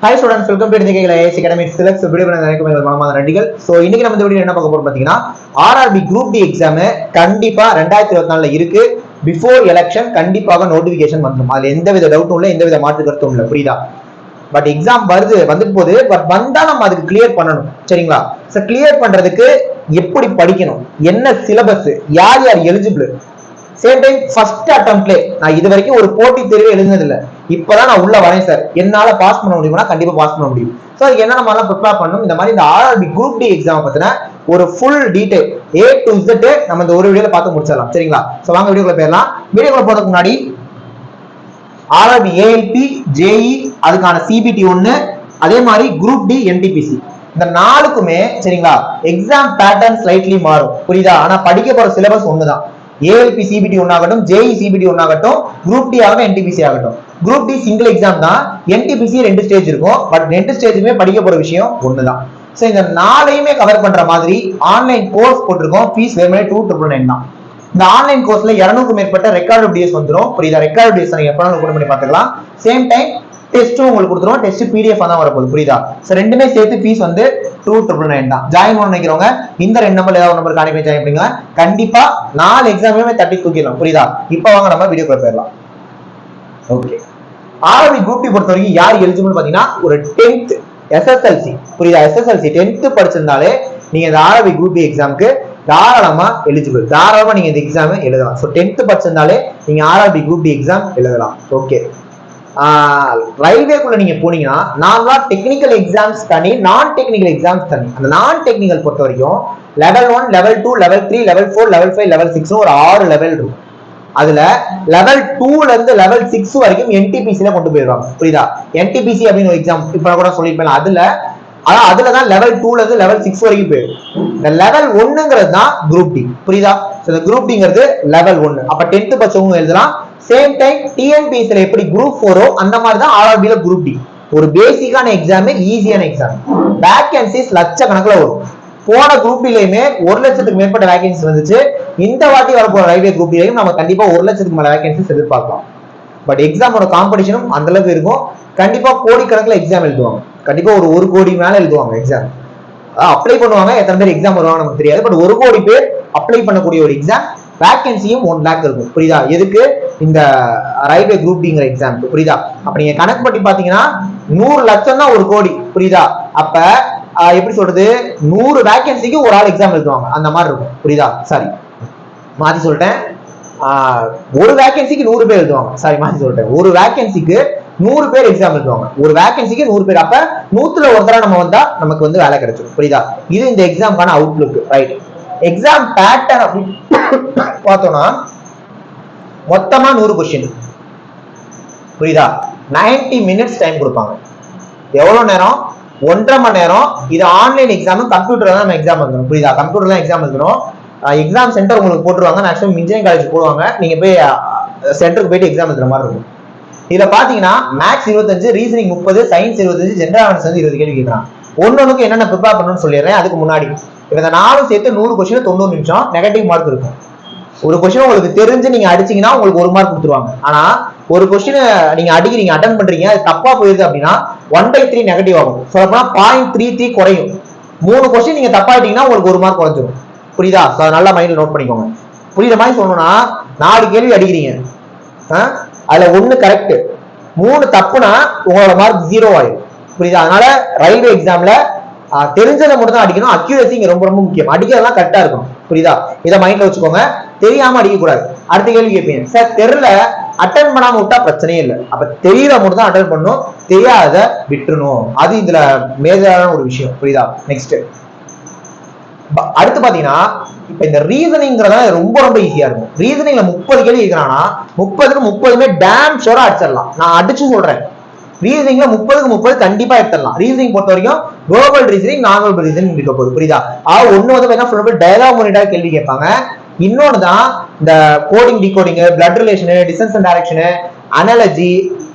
Hi students, welcome to IAS Academy Select. So, video நன்றிகள். So, இன்னைக்கு நம்ம இந்த வீடியோ என்ன பார்க்க போறோம் பாத்தீங்கன்னா RRB Group D exam கண்டிப்பா 2024ல இருக்கு. பிஃபோர் எலெக்ஷன் கண்டிப்பாக நோட்டிபிகேஷன் வந்துடும். அதுல எந்தவித டவுட்டும் இல்ல, எந்தவித மாற்று கருத்தும் இல்ல. புரியுதா? பட் எக்ஸாம் வந்துட்டு போகுது. பட் வந்தா நம்ம அதுக்கு கிளியர் பண்ணணும். சரிங்களா? சோ கிளியர் பண்றதுக்கு எப்படி படிக்கணும், என்ன சிலபஸ், யார் யார் எலிஜிபிள், சேம் டைம் ஃபர்ஸ்ட் அட்டெம்ப்ட்லே நான் இது வரைக்கும் ஒரு போட்டி தேர்வு எழுதுனது இல்ல, இப்பதான் நான் உள்ள வரேன் சார், என்னால பாஸ் பண்ண முடியுமா? கண்டிப்பா பாஸ் பண்ண முடியும். சோ அதுக்கு என்ன நம்ம எல்லாம் ப்ரிப்பேர் பண்ணணும், இந்த மாதிரி இந்த ஆர்ஆர்பி குரூப் டி எக்ஸாம் பத்தின ஒரு full detail A to Z நம்ம இந்த ஒரு வீடியோல பார்த்து முடிச்சிடலாம். சரிங்களா? சோ வாங்க வீடியோக்குள்ள போயிடலாம். வீடியோக்குள்ள போறதுக்கு முன்னாடி ஆர்ஆர்பி ஏஎல்பி ஜேஇ அதுக்கான சிபிடி 1 அதே மாதிரி குரூப் டி என்டிபிசி இந்த நாலுக்குமே சரிங்களா எக்ஸாம் பேட்டர்ன் ஸ்லைட்லி மாறும். புரியுதா? ஆனா படிக்க போற சிலபஸ் ஒண்ணுதான். ஏஎல்பி சிபிடி 1 ஆகட்டும், ஜேஇ சிபிடி 1 ஆகட்டும், குரூப் டி ஆகட்டும், என்டிபிசி ஆகட்டும். குரூப் டி சிங்கிள் எக்ஸாம் தான், என்டிபிசி 2 ஸ்டேஜ் இருக்கும். பட் 2 ஸ்டேஜுமே படிக்க போற விஷயம் ஒண்ணுதான். சோ இந்த நாளையுமே கவர் பண்ற மாதிரி ஆன்லைன் கோர்ஸ் போட்டிருக்கோம். ஃபீஸ் வெறுமனே 299 தான். இந்த ஆன்லைன் கோர்ஸ்ல 200க்கும் மேற்பட்ட ரெக்கார்டு வீடியோஸ் வந்துடும். புரியுதா? ரெக்கார்டு வீடியோஸ் நீங்க எப்பனாலும் ஓபன் பண்ணி பார்த்துக்கலாம். சேம் டைம் டெஸ்ட்டும் உங்களுக்கு கொடுத்துருவோம். டெஸ்ட் PDF தான் வரப்போகுது. புரியுதா? சோ ரெண்டுமே சேர்த்து ஃபீஸ் வந்து 299 தான். ஜாயின் பண்ண நினைக்கிறவங்க இந்த 2 நம்பர் ஏதாவது நம்பர் கான்டாக்ட் பண்ணி ஜாயின் பண்ணுங்க. கண்டிப்பா 4 எக்ஸாமுமே தட்டி தூக்கிடலாம். புரியுதா? இப்போ வாங்க நம்ம வீடியோக்குள்ள போயிடலாம். ஓகே, ஆர்ஆர்பி குரூப் டி பொறுத்த வரைக்கும் யார் எலிஜிபிள் பாத்தீங்கன்னா ஒரு 10th SSLC. புரியுதா? SSLC 10th படிச்சிருந்தாலே நீங்க இந்த ஆர்ஆர்பி குரூப் டி எக்ஸாமுக்கு தாராளமா எலிஜிபிள். தாராளமா நீங்க இந்த எக்ஸாம் எழுதலாம். ஸோ 10th படிச்சிருந்தாலே நீங்க ஆர்ஆர்பி குரூப் டி எக்ஸாம் எழுதலாம். ஓகே, ரயில்வேக்குள்ள நீங்க போனீங்கன்னா நார்மலா டெக்னிக்கல் எக்ஸாம்ஸ் தனி, நான் டெக்னிக்கல் எக்ஸாம்ஸ் தனி. அந்த நான் டெக்னிக்கல் பொறுத்த வரைக்கும் level 1, level 2, level 3, level 4, level 5, level 6 ஒரு 6 லெவல் இருக்கும். அதுல லெவல் 2ல இருந்து லெவல் 6 வரைக்கும் என்டிபிசில கொண்டு போயிடுவாங்க. புரியுதா? என்டிபிசி அப்படின்னு ஒரு எக்ஸாம் இப்ப கூட சொல்லிருப்பேன். அதுலதான் லெவல் 2ல இருந்து லெவல் 6 வரைக்கும் போயிடும். இந்த லெவல் 1ங்கிறது தான் குரூப் டி. புரியுதா? இந்த குரூப் டிங்கிறது லெவல் 1. அப்ப 10th படிச்சவங்க எழுதலாம். சேம் டைம் டிஎன்பிஎஸ்சில எப்படி குரூப் 4 அந்த மாதிரி தான் ஆர்ஆர்பில குரூப் டி. ஒரு பேசிக்கான எக்ஸாம், ஈஸியான எக்ஸாம். வேகன்சிஸ் லட்சக்கணக்கில் வரும். போன குரூப் டிலயுமே 1 லட்சத்துக்கு மேற்பட்ட வேகன்சி வந்துச்சு. இந்த வாட்டி வரப்போற ரயில்வே குரூப் டிலையும் நம்ம கண்டிப்பா 1 லட்சத்துக்கு மேல வேகன்சிஸ் எதிர்பார்க்கலாம். பட் எக்ஸாமோட காம்படிஷனும் அந்த அளவுக்கு இருக்கும். கண்டிப்பா கோடிக்கணக்கில் எக்ஸாம் எழுதுவாங்க. கண்டிப்பா ஒரு 1 கோடி மேல எழுதுவாங்க எக்ஸாம். அப்ளை பண்ணுவாங்க. எத்தனை பேர் எக்ஸாம் வருவாங்க நமக்கு தெரியாது. பட் 1 கோடி பேர் அப்ளை பண்ணக்கூடிய ஒரு எக்ஸாம். வேகன்சியும் 1 lakh இருக்கும். புரியுதா? எதுக்கு? இந்த ரயில்வே குரூப் டிங்கிற எக்ஸாம். புரியுதா? அப்ப நீங்க கணக்கு பண்ணி பாத்தீங்கன்னா 100 லட்சம் தான் 1 கோடி. புரியுதா? அப்ப எப்படி சொல்றது, 100 வேகன்சிக்கு ஒரு ஆள் எக்ஸாம் எழுதுவாங்க. அந்த மாதிரி இருக்கும். புரியுதா? சாரி மாத்தி சொல்லிட்டேன். ஒரு வேகன்சிக்கு 100 பேர் எழுதுவாங்க. சாரி மாத்தி சொல்லிட்டேன். ஒரு வேகன்சிக்கு 100 பேர் எக்ஸாம் எழுதுவாங்க. ஒரு வேகன்சிக்கு 100 பேர். அப்ப 100ல ஒருத்தர நம்ம வந்தா நமக்கு வந்து வேலை கிடைச்சிடும். புரியுதா? இது இந்த எக்ஸாம்கான அவுட்லுக். ரைட். எக்ஸாம் பேட்டர்ன் அப்படின்னு பார்த்தோம்னா மொத்தமா 100 கொஸ்டின். புரியுதா? 90 மினிட்ஸ் டைம் கொடுப்பாங்க. எவ்வளவு நேரம்? 1.5 மணி நேரம். இது ஆன்லைன் எக்ஸாம். கம்ப்யூட்டர்ல தான் நம்ம எக்ஸாம் எழுதணும். புரியுதா? கம்ப்யூட்டர் தான் எக்ஸாம் எழுதணும். எக்ஸாம் சென்டர் உங்களுக்கு போட்டுருவாங்க. மேக்ஸிமம் இன்ஜினியரிங் காலேஜ் போடுவாங்க. நீங்க போய் சென்டருக்கு போயிட்டு எக்ஸாம் எழுதுற மாதிரி இருக்கும். இதுல பாத்தீங்கன்னா maths 25, reasoning 30, science 25, general awareness வந்து 20 கேள்வி கேட்கறாங்க. ஒன்னொன்னுக்கு என்னென்ன ப்ரிப்பேர் பண்ணணும்னு சொல்லிடுறேன். அதுக்கு முன்னாடி இந்த 4 சேர்த்து 100 கொஸ்டின் 90 நிமிஷம். நெகட்டிவ் மார்க் இருக்கும். ஒரு கொஸ்டின் உங்களுக்கு தெரிஞ்சு நீங்க அடிச்சீங்கன்னா உங்களுக்கு 1 மார்க் கொடுத்துருவாங்க. ஆனா ஒரு கொஸ்டின் நீங்க அடிக்கிறீங்க, அட்டன் பண்றீங்க, அது தப்பா போயிருது அப்படின்னா 1/3 நெகட்டிவ் ஆகும். சொல்லப்போனா 0.33 குறையும். 3 கொஸ்டின் நீங்க தப்பாயிட்டீங்கன்னா உங்களுக்கு 1 மார்க் குறைஞ்சிடும். புரியுதா? நல்லா மைண்ட்ல நோட் பண்ணிக்கோங்க. புரியுற மாதிரி சொல்லணும்னா 4 கேள்வி அடிக்கிறீங்க, அதுல 1 கரெக்ட், 3 தப்புனா உங்களோட மார்க் 0 ஆயிடும். புரியுதா? அதனால ரயில்வே எக்ஸாம்ல தெரிஞ்சதை மட்டும் தான் அடிக்கணும். அக்யூரசி இங்க ரொம்ப ரொம்ப முக்கியம். அடிக்கிறதெல்லாம் கரெக்டா இருக்கும். புரியுதா? இதை மைண்ட்ல வச்சுக்கோங்க. தெரியாம அடிக்க கூடாது. அடுத்த கேள்வி கேட்பீங்க, சார் தெரியல அட்டன் பண்ணாம விட்டா பிரச்சனையே இல்லை. அப்ப தெரியற மட்டும் தான் அட்டன் பண்ணணும், தெரியாத விட்டுறணும். அது இதுல மேஜரான ஒரு விஷயம். புரியுதா? நெக்ஸ்ட் அடுத்து பாத்தீங்கன்னா இப்ப இந்த ரீசனிங்கிறத ரொம்ப ரொம்ப ஈஸியா இருக்கும். ரீசனிங்ல 30 கேள்வி இருக்கிறான்னா 30க்கு 30மே டேம் ஷோரா அடிச்சிடலாம். நான் அடிச்சு சொல்றேன். ரீசனிங்ல 30க்கு 30 கண்டிப்பா எடுத்துடலாம். ரீசனிங் பொறுத்த வரைக்கும் குளோபல் ரீசனிங், நான் குளோபல் ரீசனிங் இருக்க போகுது. புரியுதா? ஒண்ணு வந்து என்ன டயலாக் ஓரியன்டா கேள்வி கேட்பாங்க. இன்னொன்னு தான் இந்த coding, decoding, blood relation, distance and direction, analogy,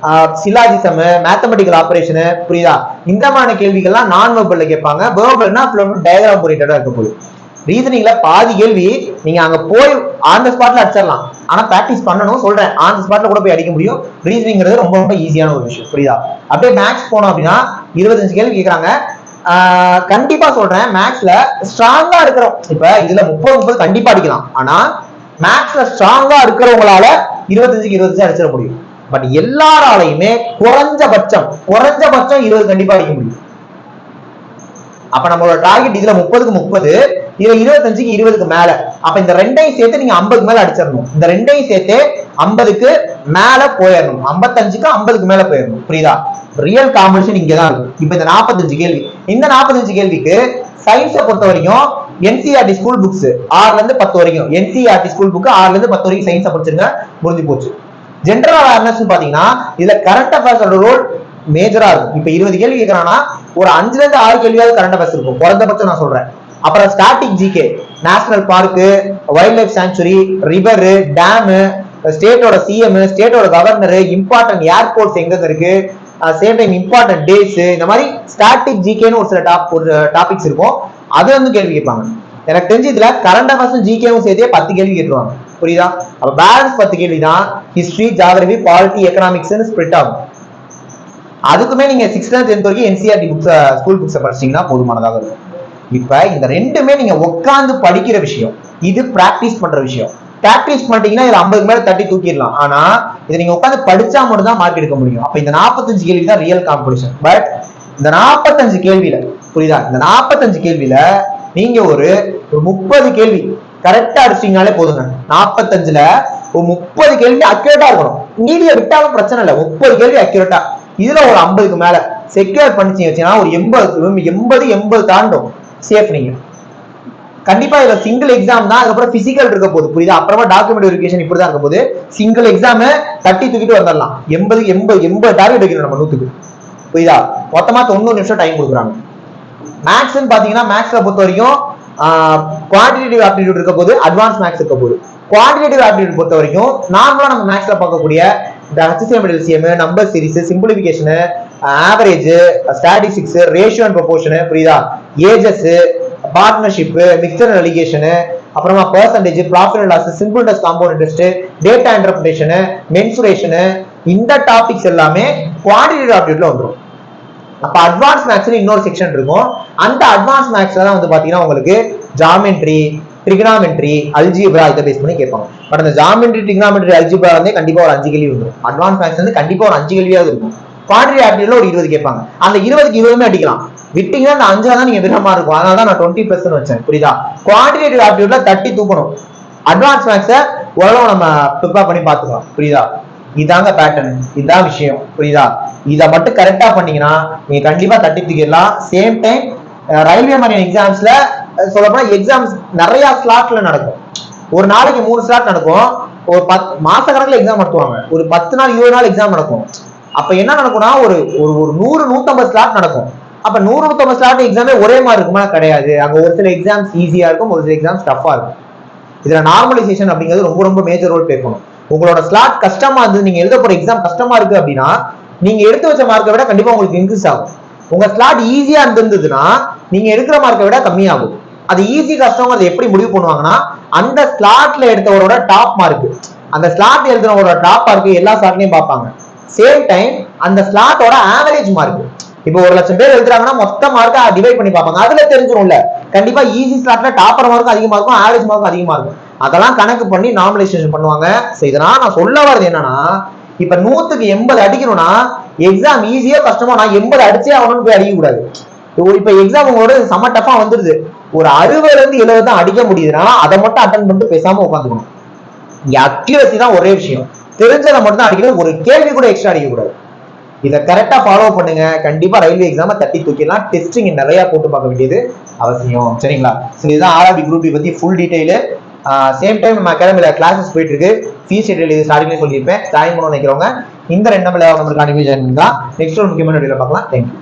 syllogism, mathematical operation. புரியுதா? இந்த மாதிரி கேள்விகள்லாம் நான் வெர்பல்ல கேட்பாங்க. வெர்பல்னா டயக்ராம் ஓரியன்டா இருக்க போகுது. ரீசனிங்ல பாதி கேள்வி நீங்க அங்க போய் ஆன் த ஸ்பாட்ல அடிச்சிடலாம். ஆனா பிராக்டிஸ் பண்ணணும். சொல்றேன், ஆன் த ஸ்பாட்ல கூட போய் அடிக்க முடியும். ரீசனிங்கிறது ரொம்ப ரொம்ப ஈஸியான ஒரு விஷயம். புரியுதா? அப்படியே மேக்ஸ் போனோம் அப்படின்னா 25 கேள்வி கேட்கறாங்க. கண்டிப்பா சொல்றேன், மேக்ஸ்ல ஸ்ட்ராங்கா இருக்கிறோம். இப்ப இதுல 30 கண்டிப்பா அடிக்கலாம். ஆனா மேக்ஸ்ல ஸ்ட்ராங்கா இருக்கிறவங்களால 25க்கு 25 அடிச்சிட முடியும். பட் எல்லாராலையுமே குறைஞ்சபட்சம் 20 கண்டிப்பா அடிக்க முடியும். அப்ப நம்மளோட டார்கெட் இதுல 30க்கு 30, இதுல 25க்கு 20க்கு மேல. அப்ப இந்த ரெண்டையும் சேர்த்து நீங்க 50க்கு மேல அடிச்சிடணும். இந்த ரெண்டையும் சேர்த்து 50க்கு மேல போயிடணும். 55க்கு 50க்கு மேல போயிடணும். புரியுதா? ரியல் காம்படிஷன் இங்கதான் இருக்கும். இப்ப இந்த 45 கேள்வி, இந்த 45 கேள்விக்கு சயின்ஸை பொறுத்த வரைக்கும் என்சிஆர்டி ஸ்கூல் புக்ஸ் 6ல இருந்து 10 வரைக்கும், என்சிஆர்டி ஸ்கூல் புக் 6ல இருந்து 10 வரைக்கும் சயின்ஸை படிச்சிருங்க, முடிஞ்சு போச்சு. ஜெனரல் அவேர்னஸ் பாத்தீங்கன்னா இதுல கரண்ட் அஃபேர்ஸோட ரோல் மேஜரா இருக்கும். இப்ப 20 கேள்வி கேட்கறான்னா ஒரு 5ல இருந்து 6 கேள்வியாவது கரண்ட் அஃபேர்ஸ் இருக்கும், குறைந்தபட்சம் நான் சொல்றேன். அப்புறம் static GK, national park, wildlife sanctuary, river, dam, ஸ்டேட்டோட சிஎம், ஸ்டேட்டோட கவர்னர், இம்பார்ட்டன்ட் ஏர்போர்ட்ஸ் எங்க இருக்கு, சேம் டைம் இம்பார்ட்டன்ட் டேட்ஸ், இந்த மாதிரி ஸ்டாட்டிக் ஜிகேன்னு ஒரு சில டாபிக்ஸ் இருக்கும். அது வந்து கேள்வி கேட்பாங்க. எனக்கு தெரிஞ்சு இதுல கரண்ட் அஃபேர்ஸும் ஜிகேவும் சேர்த்தே 10 கேள்வி கேட்டுருவாங்க. புரியுதா? அப்ப பேலன்ஸ் 10 கேள்வி தான் ஹிஸ்டரி, ஜியோகிராஃபி, பாலிட்டி, எக்கனாமிக்ஸ்னு ஸ்ப்ளிட் ஆகும். அதுக்குமே நீங்க 6th and 10th வரைக்கும் என்சிஆர்டி புக்ஸ், ஸ்கூல் புக்ஸை படிச்சீங்கன்னா போதுமானதாக இருக்கும். இப்ப இந்த ரெண்டுமே நீங்க உட்காந்து படிக்கிற விஷயம், இது பிராக்டிஸ் பண்ற விஷயம். பிராக்டிஸ் பண்ணிட்டீங்கன்னா இதுல 50 மேல தட்டி தூக்கிடலாம். ஆனா இதை நீங்க உட்காந்து படிச்சா மட்டும் தான் மார்க் எடுக்க முடியும். அப்ப இந்த 45 கேள்வி தான் ரியல் காம்படிஷன். பட் இந்த 45 கேள்வியில, புரியுதா, இந்த 45 கேள்வியில நீங்க ஒரு 30 கேள்வி கரெக்டா அடிச்சிட்டீங்கனாலே போதுங்க. 45ல ஒரு 30 கேள்வி அக்யூரேட்டா இருக்கணும். மீடிய விட்டாலும் பிரச்சனை இல்லை, 30 கேள்வி அக்யூரேட்டா. இதுல ஒரு 50க்கு மேல செக்யூர் பண்ணிச்சு வச்சீங்கன்னா ஒரு 80 தாண்டும் சேஃப். நீங்க கண்டிப்பா இதுல சிங்கிள் எக்ஸாம் தான், அதுக்கப்புறம் பிசிக்கல் இருக்க போது, புரியுதா, அப்புறமா டாக்குமெண்ட் வெரிஃபிகேஷன் இப்படிதான் இருக்க போது. சிங்கிள் எக்ஸாம் தட்டி தூக்கிட்டு வந்துடலாம். 80 டார்கெட் வைக்கணும் நம்ம 100க்கு, புரியுதா. மொத்தமா 90 நிமிஷம் டைம் கொடுக்குறாங்க. மேக்ஸ் பாத்தீங்கன்னா மேக்ஸ்ல பொறுத்த வரைக்கும் குவான்டிடேட்டிவ் ஆப்டிடியூட் இருக்க போது, அட்வான்ஸ் மேக்ஸ் இருக்க போது. குவான்டிடேட்டிவ் ஆப்டிடியூட் பொறுத்த வரைக்கும் நார்மலா நம்ம மேக்ஸ்ல பார்க்கக்கூடிய HCM, number series, simplification, average, statistics, ratio and proportion, புரியுதா, ஏஜஸ், பார்ட்னர்ஷிப், மிக்சர் அலிகேஷன், அப்புறமா percentage, profit and loss, simple test, compound interest, data interpretation, mensuration, இந்த டாபிக்ஸ் எல்லாமே குவான்டிடேட்டிவ் ஆப்டிடியூட்ல வந்துடும். அப்ப அட்வான்ஸ் மேக்ஸ்ல இன்னொரு செக்ஷன் இருக்கும். அந்த அட்வான்ஸ் மேக்ஸ்ல தான் வந்து பாத்தீங்கன்னா உங்களுக்கு ஜாமெட்ரி, ட்ரிகனாமெட்ரி, அல்ஜிப்ரா இதை பேஸ் பண்ணி கேட்பாங்க. பட் அந்த ஜாமெட்ரி, ட்ரிகனாமெட்ரி, அல்ஜிப்ரா வந்து கண்டிப்பா ஒரு 5 கேள்வி வந்துடும். அட்வான்ஸ் மேக்ஸ் வந்து கண்டிப்பா ஒரு 5 கேள்வியாவது இருக்கும். குவான்டிடேட்டிவ் ஆப்டிடியூட்ல ஒரு 20 கேட்பாங்க. அந்த 20க்கு 20 அடிக்கலாம். விட்டீங்கன்னா அந்த 5 தான் நீங்க விரும்பமா இருக்கும். அதனால தான் நான் 20% வச்சேன், புரியுதா. குவான்டிடேட்டிவ் ஆப்டிடியூட்ல தட்டி தூக்கணும். அட்வான்ஸ் மேக்ஸை ஓரளவு நம்ம ப்ரிப்பேர் பண்ணி பார்த்துக்கலாம், புரியுதா. இதாங்க பேட்டர்ன், இதுதான் விஷயம், புரியுதா. இதை மட்டும் கரெக்டா பண்ணீங்கன்னா நீங்க கண்டிப்பா தட்டி தூக்கிடலாம். சேம் டைம் ரயில்வே மாதிரியான எக்ஸாம்ஸ்ல சொல்லப்போனா எக்ஸாம்ஸ் நிறைய ஸ்லாட்ல நடக்கும். ஒரு நாளைக்கு 3 ஸ்லாட் நடக்கும். ஒரு 10 மாச கணக்குல எக்ஸாம் நடத்துவாங்க. ஒரு 10 நாள் 20 நாள் எக்ஸாம் நடக்கும். அப்ப என்ன நடக்கும்னா ஒரு 100-150 ஸ்லாட் நடக்கும். அப்ப 100-150 ஸ்லாட் எக்ஸாமே ஒரே மாதிரி இருக்குமா? கிடையாது. அங்க ஒரு சில எக்ஸாம்ஸ் ஈஸியா இருக்கும், ஒரு சில எக்ஸாம்ஸ் டஃபா இருக்கும். இதுல நார்மலைசேஷன் அப்படிங்கிறது ரொம்ப ரொம்ப மேஜர் ரோல் ப்ளே பண்ணும். உங்களோட ஸ்லாட் கஷ்டமா இருந்து நீங்க எழுத போற எக்ஸாம் கஷ்டமா இருக்கு அப்படின்னா நீங்க எடுத்து வச்ச மார்க்கை விட கண்டிப்பா உங்களுக்கு இன்க்ரீஸ் ஆகும். உங்க ஸ்லாட் ஈஸியா இருந்ததுன்னா நீங்க எடுக்கிற மார்க்கை விட கம்மியாகும். அது ஈஸி கஷ்டம் எப்படி முடிவு பண்ணுவாங்கன்னா அந்த ஸ்லாட்ல எடுத்தவரோட டாப் மார்க், அந்த ஸ்லாட் எழுதுறவரோட டாப் மார்க் எல்லா ஸ்லாட்லயும் பார்ப்பாங்க. சேம் டைம் அந்த ஸ்லாட்டோட ஆவரேஜ் மார்க், இப்போ 1,00,000 பேர் எழுதுறாங்கன்னா மொத்த மார்க்கை டிவைட் பண்ணி பார்ப்பாங்க. அதுல தெரிஞ்சிடும்ல கண்டிப்பா ஈஸி ஸ்லாட்ல டாப்பர் மார்க்கும் அதிகமா இருக்கும், ஆவரேஜ் மார்க்கும் அதிகமா இருக்கும். அதெல்லாம் கணக்கு பண்ணி நார்மலைசேஷன் பண்ணுவாங்க. இதனால நான் சொல்ல வர்றது என்னன்னா, இப்ப 100க்கு 80 அடிக்கணும்னா எக்ஸாம் ஈஸியா கஷ்டமா நான் 80 அடிச்சே ஆகணும்னு போய் அடிக்க கூடாது. இப்ப எக்ஸாம் உங்களோட செம டஃபா வந்துருது, ஒரு 60ல இருந்து 70 தான் அடிக்க முடியுதுன்னா அதை மட்டும் அட்டன் பண்ணிட்டு பேசாம உட்காந்துக்கணும். இங்க அக்யூரசி தான் ஒரே விஷயம். தெரிஞ்சதை மட்டும் தான் அடிக்கணும், ஒரு கேள்வி கூட எக்ஸ்ட்ரா அடிக்க கூடாது. இதை கரெக்டா ஃபாலோ பண்ணுங்க. கண்டிப்பா ரயில்வே எக்ஸாம தட்டி தூக்கிடலாம். டெஸ்டிங் நிறைய போட்டு பார்க்க வேண்டியது அவசியம், சரிங்களா. இதுதான் ஆர்ஆர்பி குரூப் பத்தி ஃபுல் டீடைல். சேம் டைம் நம்ம அகாடமில கிளாஸஸ் போயிட்டு இருக்கு. ஃபீஸ் டீடைல் இது ஸ்டார்டிங்லேயே சொல்லியிருப்பேன். ஜாயின் பண்ண நினைக்கிறவங்க இந்த 2 நம்பர் கான்ட்ரிபியூஷன் தான். நெக்ஸ்ட் ஒரு முக்கியமான வீடியோல பார்க்கலாம். தேங்க்யூ.